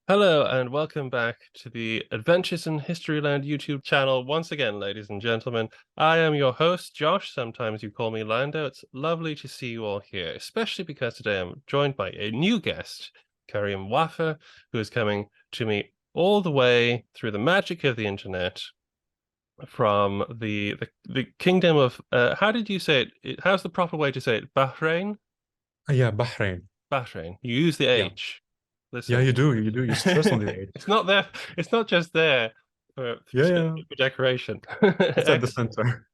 Hello and welcome back to the Adventures in Historyland YouTube channel once again, ladies and gentlemen. I am your host, Josh. Sometimes you call me Lando. It's lovely to see you all here, especially because today I'm joined by a new guest, Karim Wafa, who is coming to me all the way through the magic of the internet from the kingdom of how did you say it? How's the proper way to say it? Bahrain? Yeah, Bahrain. Bahrain. You use the Yeah. H. Yeah, Listen. you do. You do. You stress on the age. It's not there. It's not just there Yeah, yeah. for decoration. It's at the center.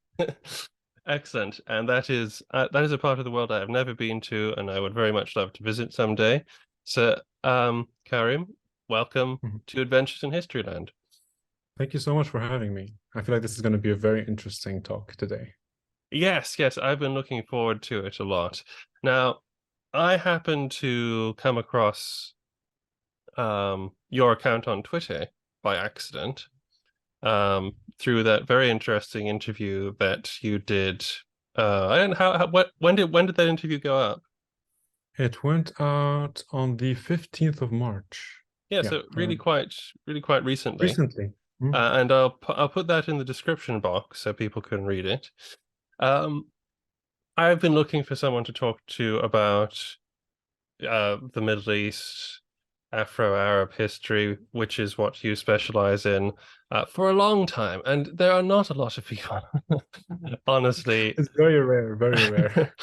Excellent. And that is a part of the world I have never been to, and I would very much love to visit someday. So, Karim, welcome Mhm. to Adventures in Historyland. Thank you so much for having me. I feel like this is going to be a very interesting talk today. Yes, yes, I've been looking forward to it a lot. Now, I happened to come across your account on Twitter by accident, through that very interesting interview that you did. I don't know when did that interview go up? It went out on the 15th of March. Yeah, Yeah, so really quite recently. recently. Mm. And I'll put that in the description box so people can read it. Um, I've been looking for someone to talk to about the Middle East, Afro-Arab history, which is what you specialize in, for a long time, and there are not a lot of people, honestly, It's very rare, very rare.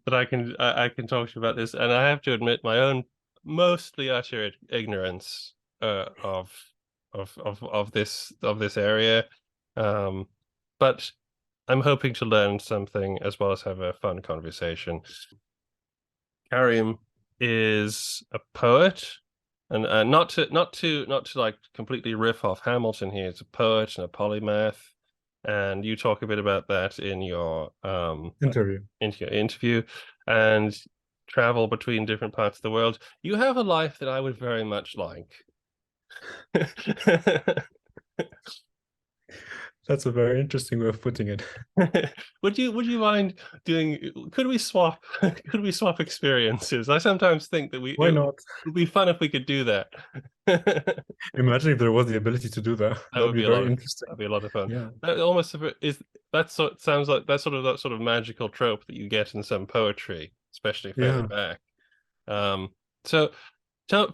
that I can talk to you about this, and I have to admit my own mostly utter ignorance of this area, um, but I'm hoping to learn something as well as have a fun conversation. Karim is a poet, and not to like completely riff off Hamilton here. He's a poet and a polymath, and you talk a bit about that Interview. in your interview, and travel between different parts of the world. You have a life that I would very much like. That's a very interesting way of putting it. Would you mind doing could we swap experiences? I sometimes think that Why not? would be fun if we could do that. Imagine if there was the ability to do that. That That would would be be very interesting. that'd be a lot of fun. Yeah. That almost is that sort sounds like that sort of magical trope that you get in some poetry, especially further Yeah. back. Um, so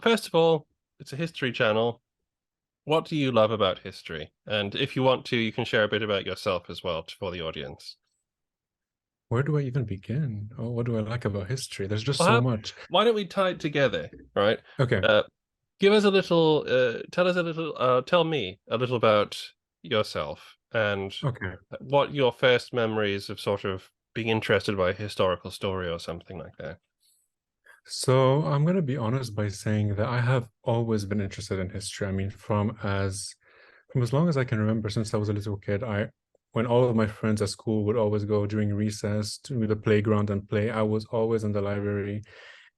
first of all, it's a history channel. What do you love about history? And if you want to, you can share a bit about yourself as well for the audience. Where do I even begin? Oh, what do I like about history? There's just Well, so much. why don't we tie it together, right? Okay. Uh, give us a little, tell us a little, tell me a little about yourself and Okay. what your first memories of sort of being interested by a historical story or something like that. So I'm going to be honest by saying that I have always been interested in history. I mean, from as long as I can remember, since I was a little kid, when all of my friends at school would always go during recess to the playground and play, I was always in the library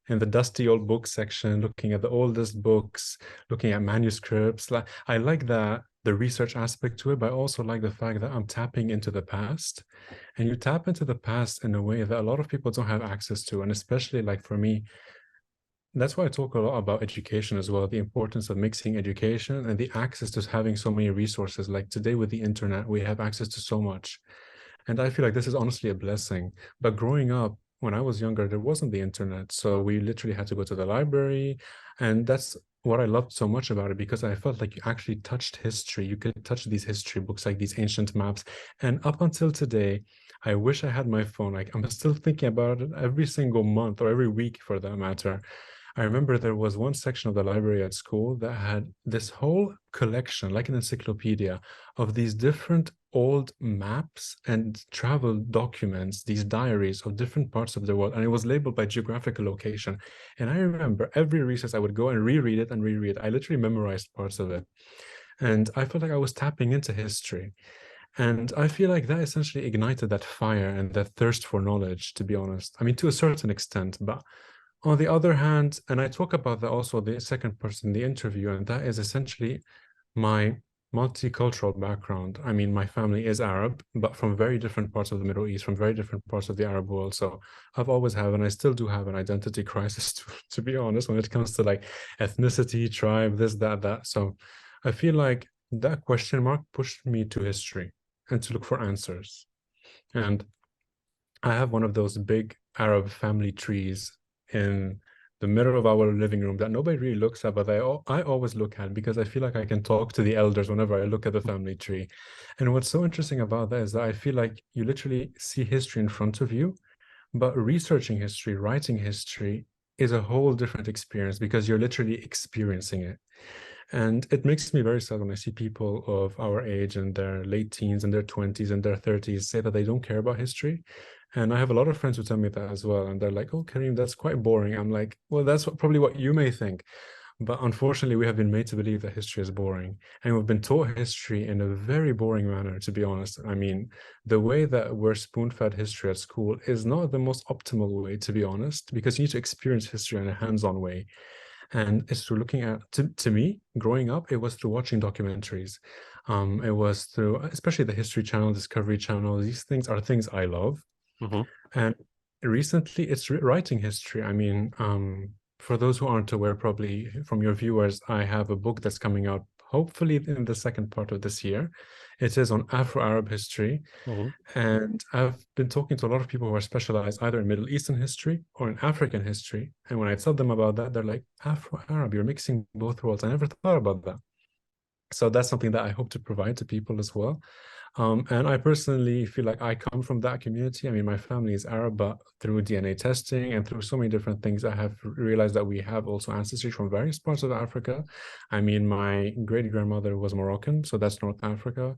in the dusty old book section, looking at the oldest books, looking at manuscripts. Like I like that the research aspect to it, but I also like the fact that I'm tapping into the past. And you tap into the past in a way that a lot of people don't have access to. And especially like for me, that's why I talk a lot about education as well, the importance of mixing education and the access to having so many resources. Like today with the internet, we have access to so much. And I feel like this is honestly a blessing. But growing up, when I was younger, there wasn't the internet. So we literally had to go to the library. And that's what I loved so much about it, because I felt like you actually touched history. You could touch these history books, like these ancient maps. And up until today, I wish I had my phone. Like I'm still thinking about it every single month or every week for that matter. I remember there was one section of the library at school that had this whole collection, like an encyclopedia, of these different old maps and travel documents, these diaries of different parts of the world. And it was labeled by geographical location. And I remember every recess I would go and reread it and reread it. I literally memorized parts of it. And I felt like I was tapping into history. And I feel like that essentially ignited that fire and that thirst for knowledge, to be honest. I mean, to a certain extent, but on the other hand, and I talk about that also the second person in the interview, and that is essentially my multicultural background. I mean, my family is Arab, but from very different parts of the Middle East, from very different parts of the Arab world. So I've always have, and I still do have an identity crisis, to be honest, when it comes to like ethnicity, tribe, this, that, that. So I feel like that question mark pushed me to history and to look for answers. And I have one of those big Arab family trees in the middle of our living room that nobody really looks at, but I always look at because I feel like I can talk to the elders whenever I look at the family tree. And what's so interesting about that is that I feel like you literally see history in front of you, but researching history, writing history is a whole different experience because you're literally experiencing it. And it makes me very sad when I see people of our age in their late teens and their 20s and their 30s say that they don't care about history. And I have a lot of friends who tell me that as well. And they're like, oh, Karim, that's quite boring. I'm like, well, that's probably what you may think. But unfortunately, we have been made to believe that history is boring. And we've been taught history in a very boring manner, to be honest. I mean, the way that we're spoon-fed history at school is not the most optimal way, to be honest, because you need to experience history in a hands-on way. And it's through looking at, to me, growing up, it was through watching documentaries. It was through, especially the History Channel, Discovery Channel. These things are things I love. Hmm. And recently, it's writing history. I mean, for those who aren't aware, probably from your viewers, I have a book that's coming out hopefully in the second part of this year. It is on Afro-Arab history. Hmm. And I've been talking to a lot of people who are specialized either in Middle Eastern history or in African history. And when I tell them about that, they're like, Afro-Arab, you're mixing both worlds. I never thought about that. So that's something that I hope to provide to people as well. And I personally feel like I come from that community. I mean, my family is Arab, but through DNA testing and through so many different things, I have realized that we have also ancestry from various parts of Africa. I mean, my great grandmother was Moroccan, so that's North Africa.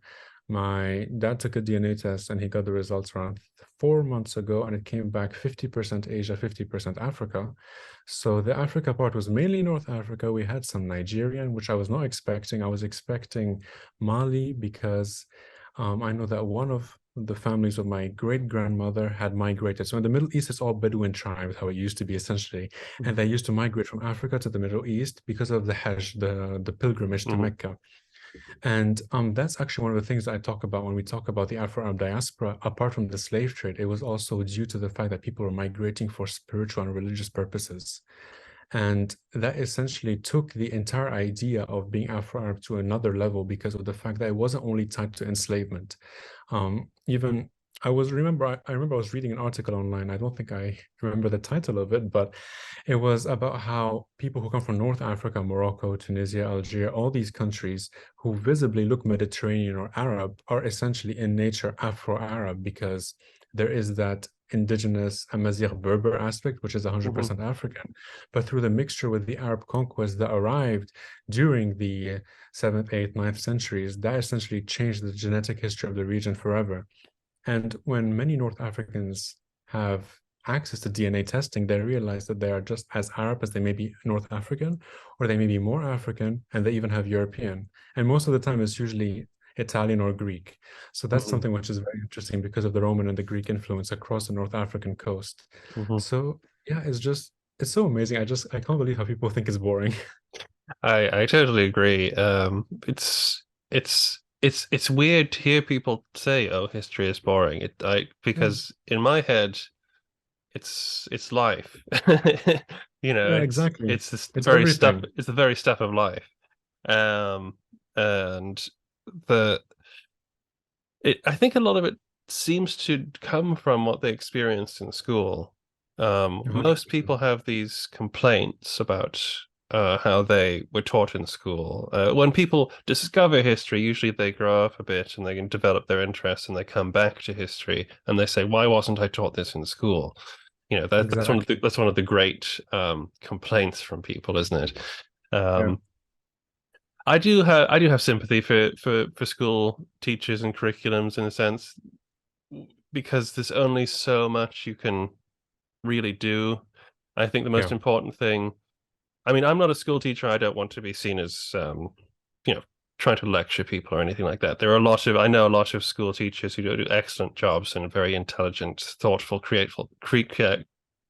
My dad took a DNA test and he got the results around 4 months ago, and it came back 50% Asia, 50% Africa. So the Africa part was mainly North Africa. We had some Nigerian, which I was not expecting. I was expecting Mali because I know that one of the families of my great grandmother had migrated. So in the Middle East, it's all Bedouin tribes, how it used to be essentially. And they used to migrate from Africa to the Middle East because of the Hajj, the pilgrimage to Hmm. Mecca. And that's actually one of the things that I talk about when we talk about the Afro-Arab diaspora. Apart from the slave trade, it was also due to the fact that people were migrating for spiritual and religious purposes. And that essentially took the entire idea of being Afro-Arab to another level because of the fact that it wasn't only tied to enslavement. Even I remember I was reading an article online. I don't think I remember the title of it, but it was about how people who come from North Africa, Morocco, Tunisia, Algeria, all these countries who visibly look Mediterranean or Arab are essentially in nature Afro-Arab because there is that indigenous Amazigh Berber aspect, which is Hmm. 100% African. But through the mixture with the Arab conquest that arrived during the 7th, 8th, 9th centuries, that essentially changed the genetic history of the region forever. And when many North Africans have access to DNA testing, they realize that they are just as Arab as they may be North African, or they may be more African, and they even have European. And most of the time, it's usually Italian or Greek. So that's Hmm. something which is very interesting because of the Roman and the Greek influence across the North African coast. Hmm. So yeah, it's so amazing. I can't believe how people think it's boring. I totally agree. It's weird to hear people say, "Oh, history is boring." Yeah, Because in my head, it's life. You know, yeah, exactly. it's this It's very stuff. everything. It's the very stuff of life. Um, and the I think a lot of it seems to come from what they experienced in school. Most 100%. people have these complaints about how they were taught in school. When people discover history, usually they grow up a bit and they can develop their interests and they come back to history and they say, "Why wasn't I taught this in school?" You know, Exactly. that's one of the great complaints from people, isn't it? Yeah. Um, I do have sympathy for school teachers and curriculums in a sense because there's only so much you can really do. I think the most Yeah. important thing, I mean, I'm not a school teacher. I don't want to be seen as you know, trying to lecture people or anything like that. There are a lot of I know a lot of school teachers who do excellent jobs and are very intelligent, thoughtful,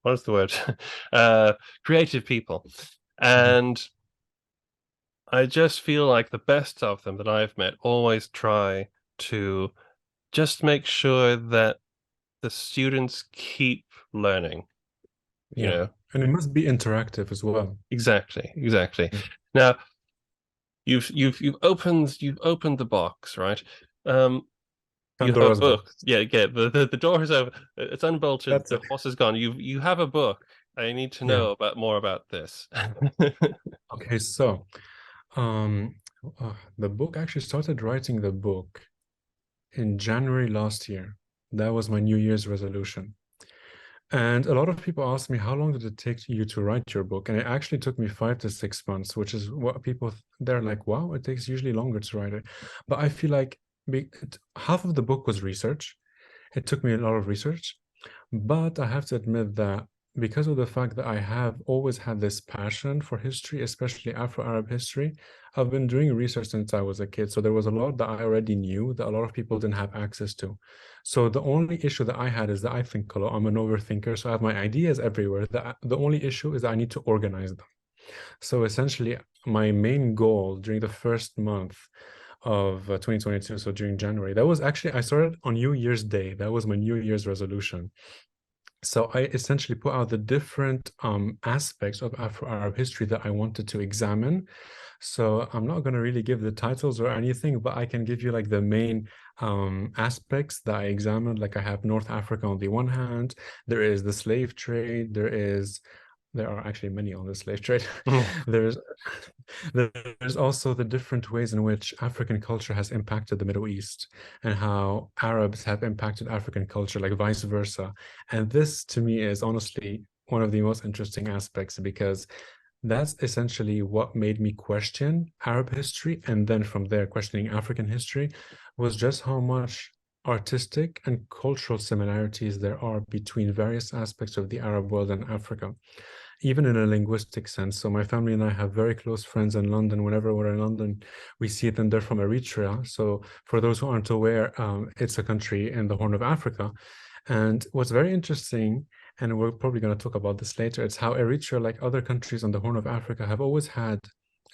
what is the word? uh creative people. Mhm. And I just feel like the best of them that I've met always try to just make sure that the students keep learning, you Yeah. know. And it must be interactive as well. Exactly, exactly. Yeah. Now, you've opened the box, right? Um, you have a Pandora's book. box. Yeah, yeah. The door is open. It's unbolted. That's The it. horse is gone. You have a book. I need to Yeah. know about more about this. Okay, so um the book actually started writing the book in January last year. That was my New Year's resolution. And a lot of people ask me, how long did it take you to write your book? And it actually took me 5 to 6 months, which is what people, they're like, wow, it takes usually longer to write it. But I feel like half of the book was research. It took me a lot of research. But I have to admit that because of the fact that I have always had this passion for history, especially Afro-Arab history, I've been doing research since I was a kid. So there was a lot that I already knew that a lot of people didn't have access to. So the only issue that I had is that I think a lot. I'm an overthinker, so I have my ideas everywhere. The only issue is that I need to organize them. So essentially, my main goal during the first month of 2022, so during January, that was actually, I started on New Year's Day. That was my New Year's resolution. So I essentially put out the different aspects of Afro-Arab history that I wanted to examine. So I'm not going to really give the titles or anything, but I can give you like the main aspects that I examined. Like I have North Africa on the one hand, there is the slave trade, there are actually many on the slave trade. There's there's also the different ways in which African culture has impacted the Middle East and how Arabs have impacted African culture, like vice versa. And this to me is honestly one of the most interesting aspects because that's essentially what made me question Arab history. And then from there, questioning African history was just how much artistic and cultural similarities there are between various aspects of the Arab world and Africa, even in a linguistic sense. So my family and I have very close friends in London. Whenever we're in London, we see them. They're from Eritrea. So for those who aren't aware, it's a country in the Horn of Africa. And what's very interesting, and we're probably going to talk about this later, it's how Eritrea, like other countries on the Horn of Africa, have always had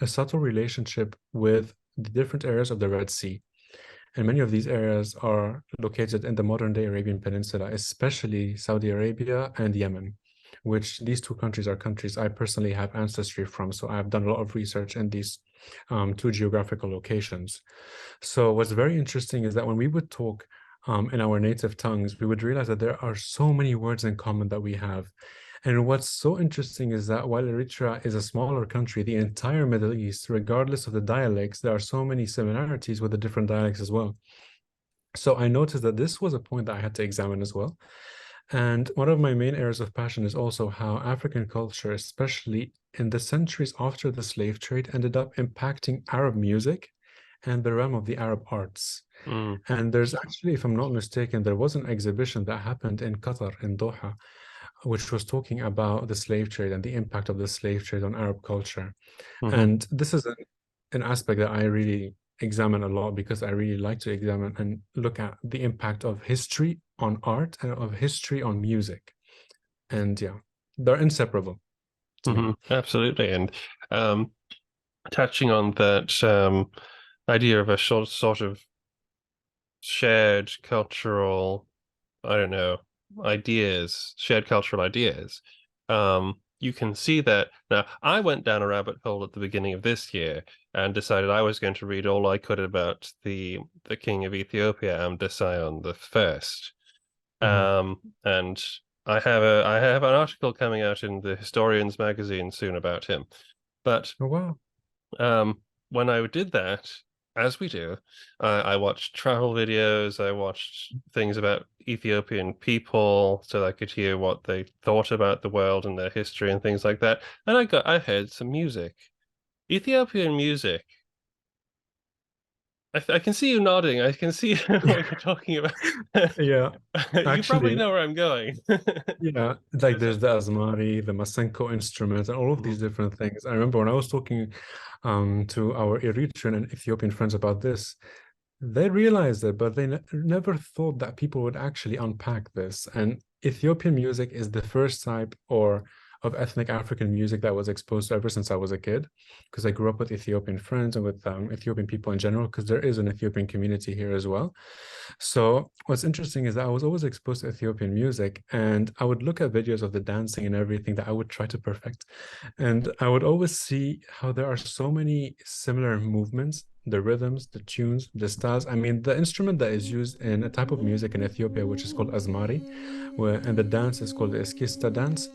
a subtle relationship with the different areas of the Red Sea. And many of these areas are located in the modern day Arabian Peninsula, especially Saudi Arabia and Yemen, which these two countries are countries I personally have ancestry from. So I've done a lot of research in these two geographical locations. So what's very interesting is that when we would talk in our native tongues, we would realize that there are so many words in common that we have. And what's so interesting is that while Eritrea is a smaller country, the entire Middle East, regardless of the dialects, there are so many similarities with the different dialects as well. So I noticed that this was a point that I had to examine as well. And one of my main areas of passion is also how African culture, especially in the centuries after the slave trade, ended up impacting Arab music and the realm of the Arab arts. Mm, And there's actually, if I'm not mistaken, there was an exhibition that happened in Qatar, in Doha, which was talking about the slave trade and the impact of the slave trade on Arab culture. mhm, And this is an aspect that I really examine a lot because I really like to examine and look at the impact of history on art and of history on music. And yeah, they're inseparable to me. mhm, absolutely. And um, touching on that idea of a sort of shared cultural, I don't know, ideas, shared cultural ideas. You can see that now. I went down a rabbit hole at the beginning of this year and decided I was going to read all I could about the king of Ethiopia, Amdision the First. Mhm. And I have an article coming out in the Historians magazine soon about him. But Oh, wow. when I did that, as we do, I watched travel videos. I watched things about Ethiopian people, so I could hear what they thought about the world and their history and things like that. And I heard some music, Ethiopian music. I can see you nodding. I can see what you're talking about. Yeah, You probably actually, know where I'm going. yeah, like there's the Asmari, the Masenko instruments, and all of these different things. I remember when I was talking to our Eritrean and Ethiopian friends about this, they realized it, but they never thought that people would actually unpack this. And Ethiopian music is the first type or of ethnic African music that was exposed ever since I was a kid, because I grew up with Ethiopian friends and with Ethiopian people in general, because there is an Ethiopian community here as well. So what's interesting is that I was always exposed to Ethiopian music, and I would look at videos of the dancing and everything that I would try to perfect. And I would always see how there are so many similar movements, the rhythms, the tunes, the styles. I mean, the instrument that is used in a type of music in Ethiopia, which is called azmari, and the dance is called the eskista dance.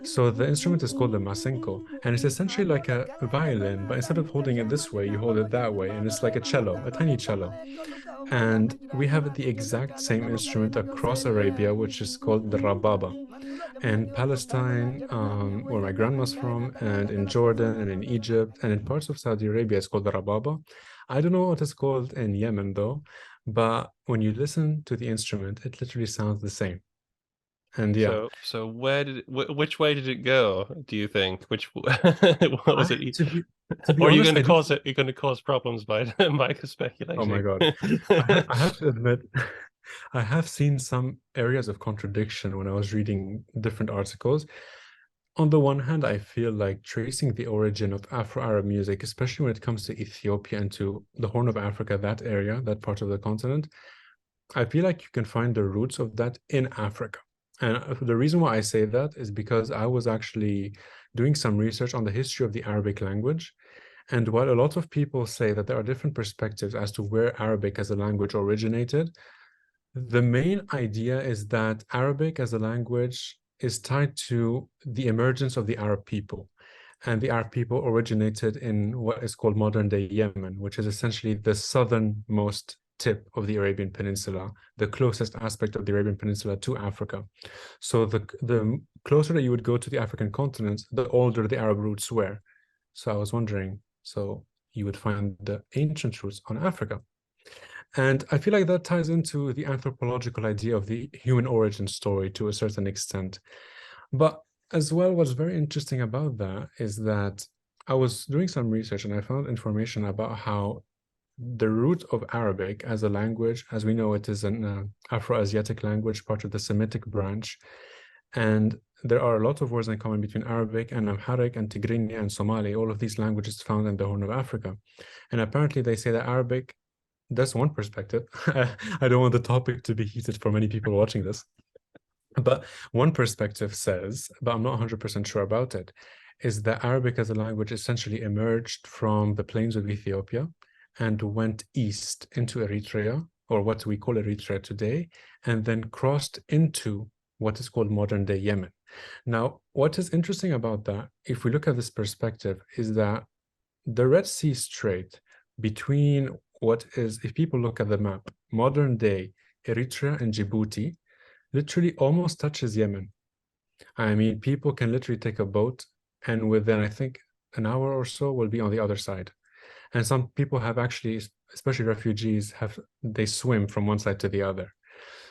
So the instrument is called the masenko, and it's essentially like a violin, but instead of holding it this way, you hold it that way, and it's like a cello, a tiny cello. And we have the exact same instrument across Arabia, which is called the rababa. In Palestine, where my grandma's from, and in Jordan, and in Egypt, and in parts of Saudi Arabia, it's called the rababa. I don't know what it's called in Yemen, though, but when you listen to the instrument, it literally sounds the same. And yeah, So where did which way did it go, do you think? Which what was I it? to be Or are you honest, going to I do. cause it? You're going to cause problems by by Oh my speculating. God. I have to admit, I have seen some areas of contradiction when I was reading different articles. On the one hand, I feel like tracing the origin of Afro-Arab music, especially when it comes to Ethiopia and to the Horn of Africa, that area, that part of the continent, I feel like you can find the roots of that in Africa. And the reason why I say that is because I was actually doing some research on the history of the Arabic language. And while a lot of people say that there are different perspectives as to where Arabic as a language originated, the main idea is that Arabic as a language is tied to the emergence of the Arab people. And the Arab people originated in what is called modern day Yemen, which is essentially the southernmost tip of the Arabian Peninsula, the closest aspect of the Arabian Peninsula to Africa. So the closer that you would go to the African continent, the older the Arab roots were. So I was wondering, so you would find the ancient roots on Africa. And I feel like that ties into the anthropological idea of the human origin story to a certain extent. But as well, what's very interesting about that is that I was doing some research and I found information about how the root of Arabic as a language, as we know it is an Afro-Asiatic language, part of the Semitic branch. And there are a lot of words in common between Arabic and Amharic and Tigrinya and Somali, all of these languages found in the Horn of Africa. And apparently they say that Arabic, that's one perspective. I don't want the topic to be heated for many people watching this. But one perspective says, but I'm not 100% sure about it, is that Arabic as a language essentially emerged from the plains of Ethiopia and went east into Eritrea, or what we call Eritrea today, and then crossed into what is called modern day Yemen. Now, what is interesting about that, if we look at this perspective, is that the Red Sea Strait between what is, if people look at the map, modern day Eritrea and Djibouti, literally almost touches Yemen. I mean, people can literally take a boat and within, I think, an hour or so will be on the other side. And some people have actually, especially refugees, they swim from one side to the other.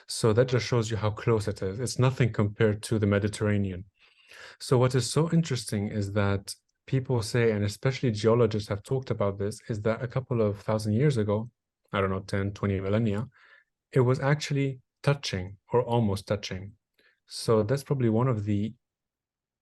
So that just shows you how close it is. It's nothing compared to the Mediterranean. So what is so interesting is that people say, and especially geologists have talked about this, is that a couple of thousand years ago, I don't know, 10, 20 millennia, it was actually touching or almost touching. So that's probably one of the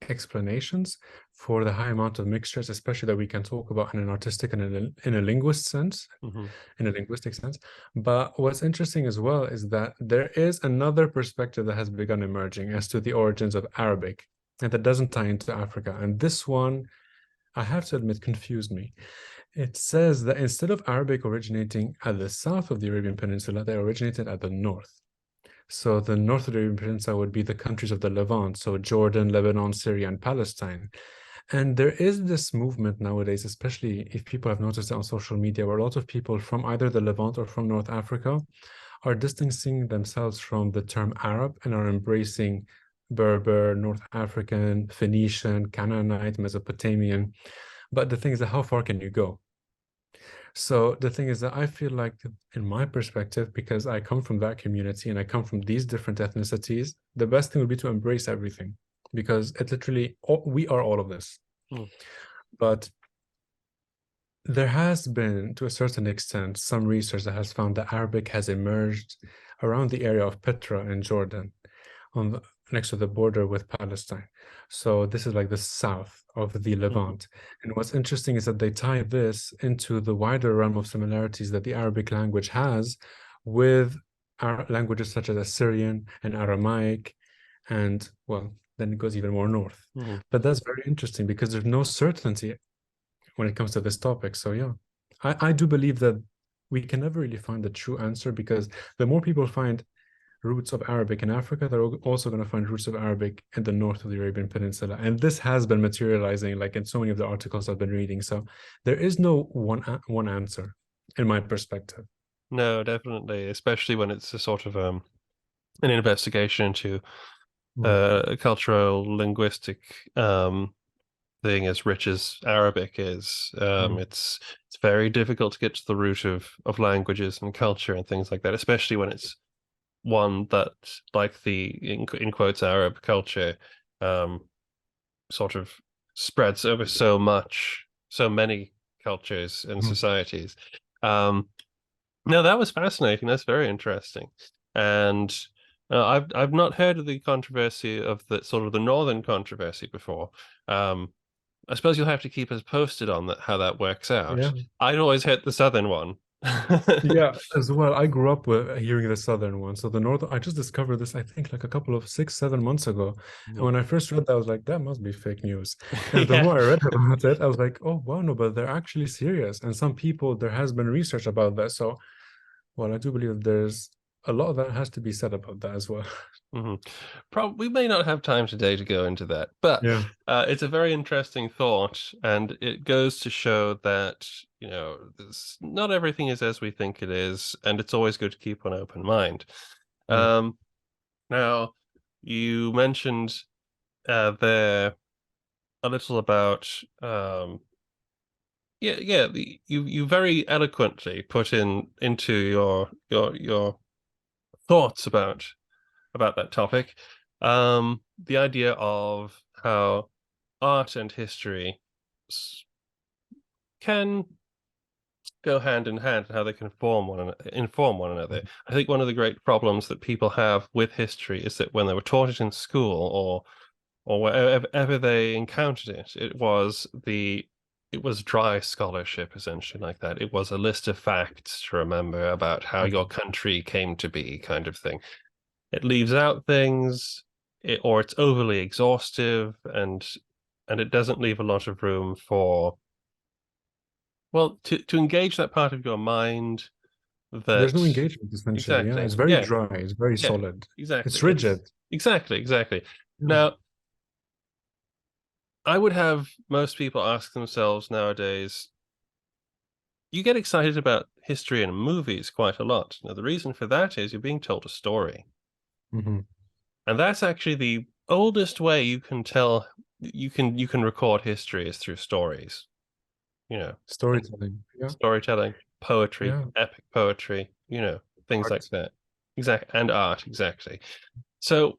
explanations for the high amount of mixtures, especially that we can talk about in an artistic and in a linguist sense, in a linguistic sense. But what's interesting as well is that there is another perspective that has begun emerging as to the origins of Arabic, and that doesn't tie into Africa. And this one, I have to admit, confused me. It says that instead of Arabic originating at the south of the Arabian Peninsula, they originated at the north. So the north of the Arabian Peninsula would be the countries of the Levant, so Jordan, Lebanon, Syria, and Palestine. And there is this movement nowadays, especially if people have noticed it on social media, where a lot of people from either the Levant or from North Africa are distancing themselves from the term Arab and are embracing Berber, North African, Phoenician, Canaanite, Mesopotamian. But the thing is that how far can you go? So the thing is that I feel like, in my perspective, because I come from that community and I come from these different ethnicities, the best thing would be to embrace everything because it literally, we are all of this. Mm. But there has been, to a certain extent, some research that has found that Arabic has emerged around the area of Petra in Jordan, next to the border with Palestine. So this is like the south of the Hmm. Levant. And what's interesting is that they tie this into the wider realm of similarities that the Arabic language has with languages such as Assyrian and Aramaic, and well, then it goes even more north. Hmm. But that's very interesting because there's no certainty when it comes to this topic. So yeah, I do believe that we can never really find the true answer because the more people find roots of Arabic in Africa, they're also going to find roots of Arabic in the north of the Arabian Peninsula. And this has been materializing like in so many of the articles I've been reading. So there is no one answer in my perspective. No, definitely, especially when it's a sort of an investigation into Mm, a cultural linguistic thing as rich as Arabic is. mm, It's very difficult to get to the root of languages and culture and things like that, especially when it's one that, like the in quotes Arab culture, um, sort of spreads over so many cultures and mm. societies. Um, no, that was fascinating. That's very interesting. And I've not heard of the controversy of the sort of the northern controversy before. Um, I suppose you'll have to keep us posted on that how that works out. Yeah. I'd always hit the southern one. Yeah, as well. I grew up with hearing the southern one. So the north, I just discovered this, I think, like a couple of 6, 7 months ago. And Mhm. when I first read that, I was like, that must be fake news. And the Yeah. more I read about it, I was like, oh, wow, no, but they're actually serious. And some people, there has been research about that. So, well, I do believe there's a lot that has to be said about that as well. Hmm. Probably we may not have time today to go into that, but Yeah. it's a very interesting thought, and it goes to show that not everything is as we think it is, and it's always good to keep an open mind. Mm. Um, Now, you mentioned there a little about you very eloquently put into your thoughts about that topic. The idea of how art and history can go hand in hand and how they can inform one another. I think one of the great problems that people have with history is that when they were taught it in school or wherever they encountered it, it was dry scholarship essentially like that. It was a list of facts to remember about how your Mhm. country came to be, kind of thing. It leaves out things, or it's overly exhaustive, and it doesn't leave a lot of room for to engage that part of your mind There's that no engagement, essentially. Yeah. exactly, It's very yeah, dry. It's very yeah, solid. exactly. It's rigid. It's exactly. Yeah. Now, I would have most people ask themselves nowadays, you get excited about history and movies quite a lot. Now, the reason for that is you're being told a story. Hmm. And that's actually the oldest way you can tell you can record history is through stories, you know, and Storytelling. Yeah. storytelling, poetry, Yeah. epic poetry, things like Art. that. And art, exactly. So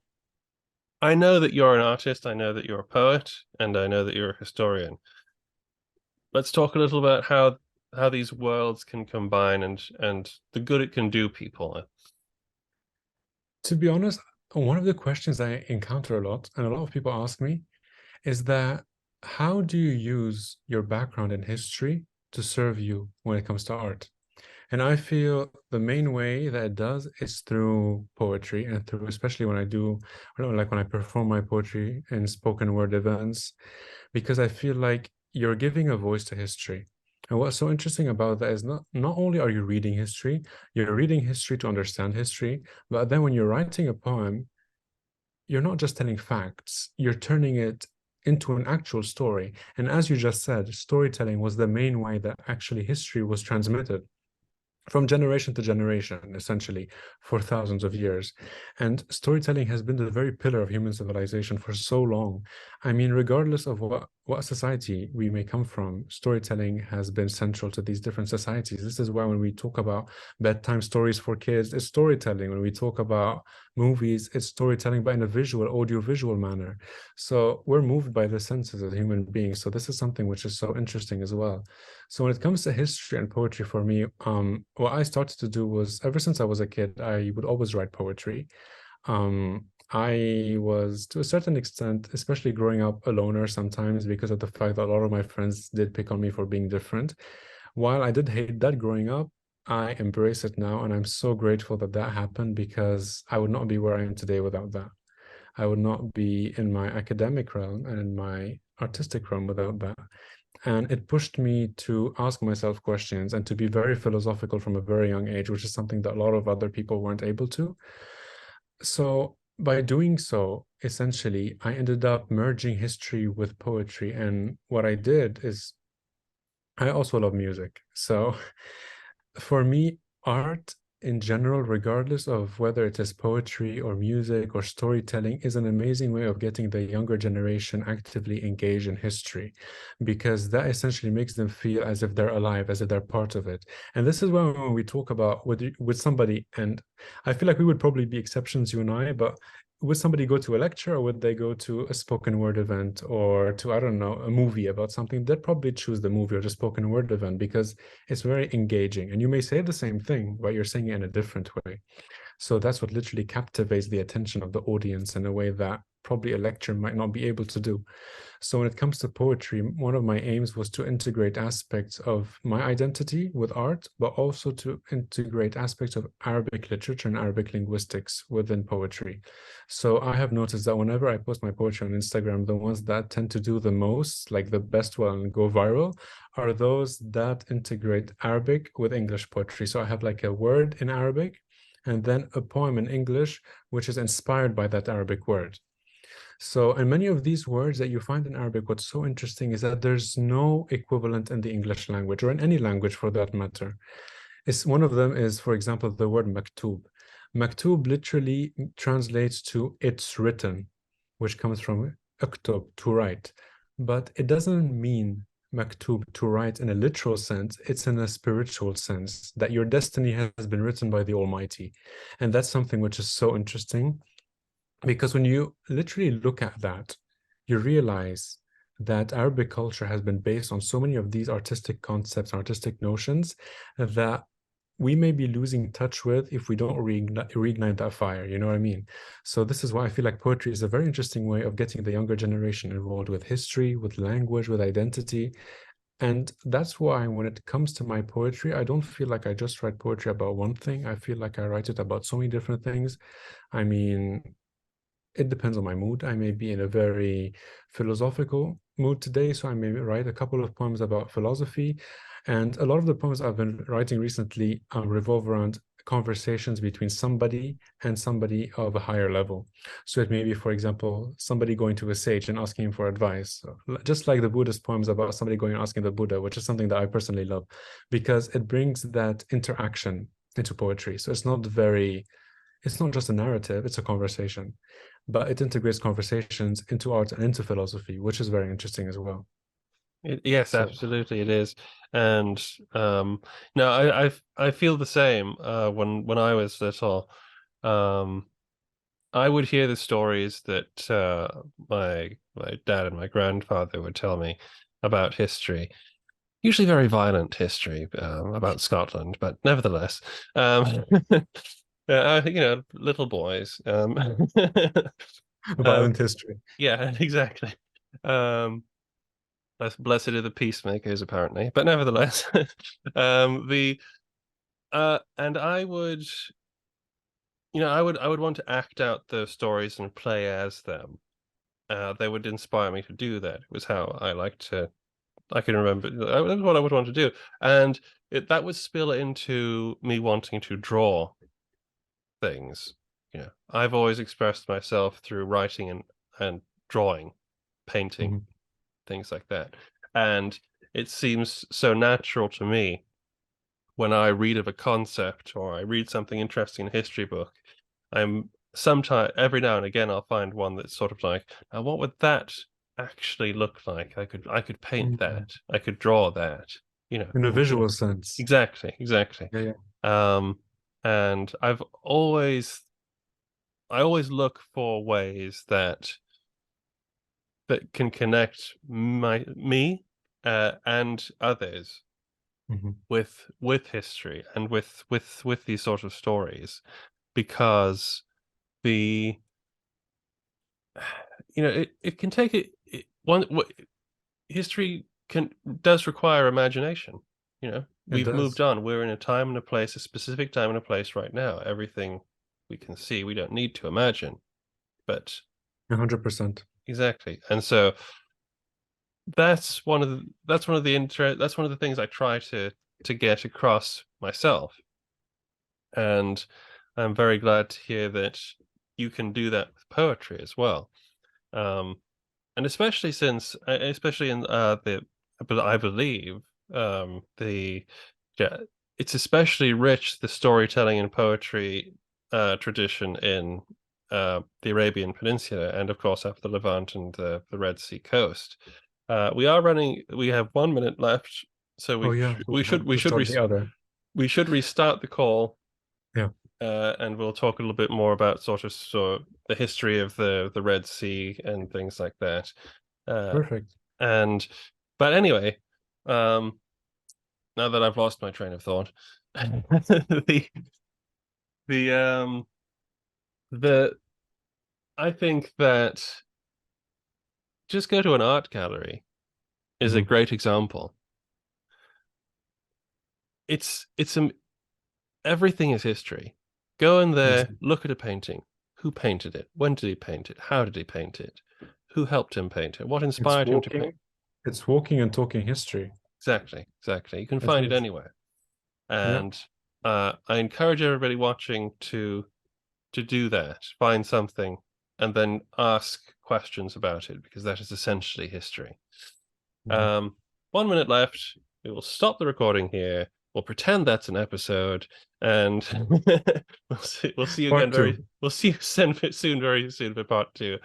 I know that you're an artist, I know that you're a poet, and I know that you're a historian. Let's talk a little about how these worlds can combine and the good it can do people. To be honest, one of the questions I encounter a lot, and a lot of people ask me, is that how do you use your background in history to serve you when it comes to art? And I feel the main way that it does is through poetry and through, especially when I do, like when I perform my poetry in spoken word events, because I feel like you're giving a voice to history. And what's so interesting about that is not only are you reading history, you're reading history to understand history, but then when you're writing a poem, you're not just telling facts, you're turning it into an actual story. And as you just said, storytelling was the main way that actually history was transmitted from generation to generation, essentially, for thousands of years. And storytelling has been the very pillar of human civilization for so long. I mean, regardless of what society we may come from, storytelling has been central to these different societies. This is why when we talk about bedtime stories for kids, it's storytelling. When we talk about movies, it's storytelling, but in a visual, audio-visual manner. So we're moved by the senses as human beings. So this is something which is so interesting as well. So when it comes to history and poetry for me, what I started to do was ever since I was a kid, I would always write poetry. I was, to a certain extent, especially growing up a loner sometimes because of the fact that a lot of my friends did pick on me for being different. While I did hate that growing up, I embrace it now, and I'm so grateful that that happened because I would not be where I am today without that. I would not be in my academic realm and in my artistic realm without that. And it pushed me to ask myself questions and to be very philosophical from a very young age, which is something that a lot of other people weren't able to. So by doing so, essentially, I ended up merging history with poetry. And what I did is I also love music. So for me, art in general, regardless of whether it is poetry or music or storytelling, is an amazing way of getting the younger generation actively engaged in history, because that essentially makes them feel as if they're alive, as if they're part of it. And this is when we talk about with somebody, and I feel like we would probably be exceptions, you and I, but would somebody go to a lecture, or would they go to a spoken word event, or to, I don't know, a movie about something? They'd probably choose the movie or the spoken word event because it's very engaging. And you may say the same thing, but you're saying it in a different way. So that's what literally captivates the attention of the audience in a way that probably a lecture might not be able to do. So when it comes to poetry, one of my aims was to integrate aspects of my identity with art, but also to integrate aspects of Arabic literature and Arabic linguistics within poetry. So I have noticed that whenever I post my poetry on Instagram, the ones that tend to do the most, like the best one and go viral, are those that integrate Arabic with English poetry. So I have like a word in Arabic and then a poem in English, which is inspired by that Arabic word. So, and many of these words that you find in Arabic, what's so interesting is that there's no equivalent in the English language or in any language for that matter. It's, one of them is, for example, the word maktub. Maktub literally translates to it's written, which comes from uktub, to write. But it doesn't mean maktub, to write in a literal sense. It's in a spiritual sense that your destiny has been written by the Almighty. And that's something which is so interesting, because when you literally look at that, you realize that Arabic culture has been based on so many of these artistic concepts, artistic notions that we may be losing touch with if we don't reignite that fire. You know what I mean? So this is why I feel like poetry is a very interesting way of getting the younger generation involved with history, with language, with identity. And that's why when it comes to my poetry, I don't feel like I just write poetry about one thing. I feel like I write it about so many different things. I mean, it depends on my mood. I may be in a very philosophical mood today, so I may write a couple of poems about philosophy. And a lot of the poems I've been writing recently revolve around conversations between somebody and somebody of a higher level. So it may be, for example, somebody going to a sage and asking him for advice, just like the Buddhist poems about somebody going and asking the Buddha, which is something that I personally love because it brings that interaction into poetry. So it's not just a narrative, it's a conversation, but it integrates conversations into art and into philosophy, which is very interesting as well. Yes, So, absolutely it is. And no, I feel the same. When I was little, um, I would hear the stories that my dad and my grandfather would tell me about history, usually very violent history about Scotland, but nevertheless, um, little boys. violent Um, history. yeah, exactly. Um, blessed are the peacemakers, apparently, but nevertheless, the and I would, I would want to act out those stories and play as them. They would inspire me to do that. It was how I like to. I can remember that was what I would want to do, and that would spill into me wanting to draw things. I've always expressed myself through writing and drawing, painting, Mhm. things like that. And it seems so natural to me when I read of a concept or I read something interesting in a history book. I'm sometimes every now and again I'll find one that's sort of like, now what would that actually look like? I could paint Mhm. that. I could draw that. In a visual sense. Exactly, exactly. Yeah, yeah. Um, and I always look for ways that can connect me and others Mhm. with history and with these sort of stories, because the it can take one history can does require imagination. It We've moved does. on. We're in a time and a place, a specific time and a place right now. Everything we can see, we don't need to imagine. But 100%. exactly. And so that's one of the things I try to get across myself. And I'm very glad to hear that you can do that with poetry as well. Um, and especially in but I believe the yeah, it's especially rich, the storytelling and poetry tradition in the Arabian Peninsula, and of course up the Levant and the Red Sea coast. We have 1 minute left, so Oh yeah, we have to start the other. we should restart the call, Yeah, and we'll talk a little bit more about the history of the Red Sea and things like that. Uh, perfect. and but anyway, um, now that I've lost my train of thought, the the the I think that just go to an art gallery is a Hmm. great example. It's everything is history. Go in there, Exactly. look at a painting. Who painted it? When did he paint it? How did he paint it? Who helped him paint it? What It's inspired him to paint? walking, it's walking and talking history. Exactly, exactly. You can It find it is. anywhere. Yeah. And I encourage everybody watching to do that. Find something and then ask questions about it because that is essentially history. Mhm. Um, 1 minute left. We will stop the recording here. We'll pretend that's an episode, and we'll see. We'll see you again Part two. very. We'll see you soon, very soon for part two.